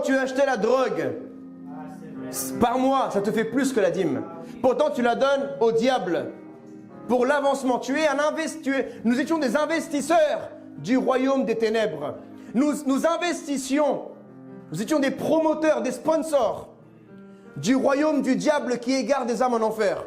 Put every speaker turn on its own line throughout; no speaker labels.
tu achetais la drogue, par mois, ça te fait plus que la dîme. Pourtant, tu la donnes au diable pour l'avancement. Nous étions des investisseurs du royaume des ténèbres. Nous investissions, nous étions des promoteurs, des sponsors du royaume du diable qui égare des âmes en enfer.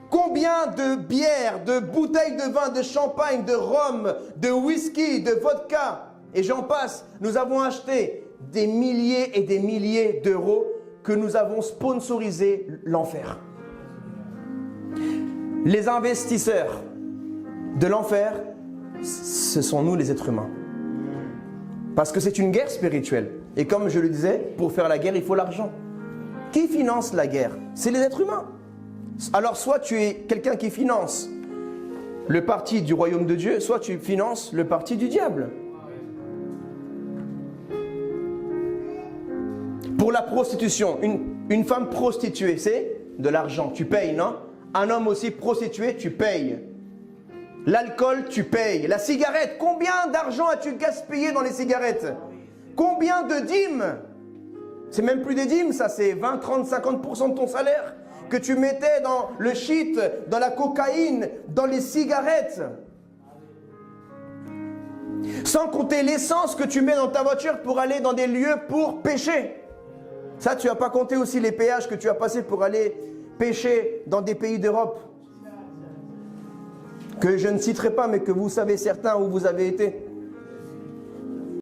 Combien de bières, de bouteilles de vin, de champagne, de rhum, de whisky, de vodka, et j'en passe, nous avons acheté des milliers et des milliers d'euros que nous avons sponsorisé l'enfer. Les investisseurs de l'enfer, ce sont nous les êtres humains. Parce que c'est une guerre spirituelle. Et comme je le disais, pour faire la guerre, il faut l'argent. Qui finance la guerre? C'est les êtres humains. Alors soit tu es quelqu'un qui finance le parti du royaume de Dieu, soit tu finances le parti du diable. Pour la prostitution, une femme prostituée, c'est de l'argent, tu payes, non? Un homme aussi prostitué, tu payes. L'alcool, tu payes. La cigarette, combien d'argent as-tu gaspillé dans les cigarettes? Combien de dîmes? C'est même plus des dîmes, ça, c'est 20, 30, 50% de ton salaire que tu mettais dans le shit, dans la cocaïne, dans les cigarettes. Sans compter l'essence que tu mets dans ta voiture pour aller dans des lieux pour pêcher. Ça, tu n'as pas compté aussi les péages que tu as passés pour aller pêcher dans des pays d'Europe. Que je ne citerai pas, mais que vous savez certains où vous avez été.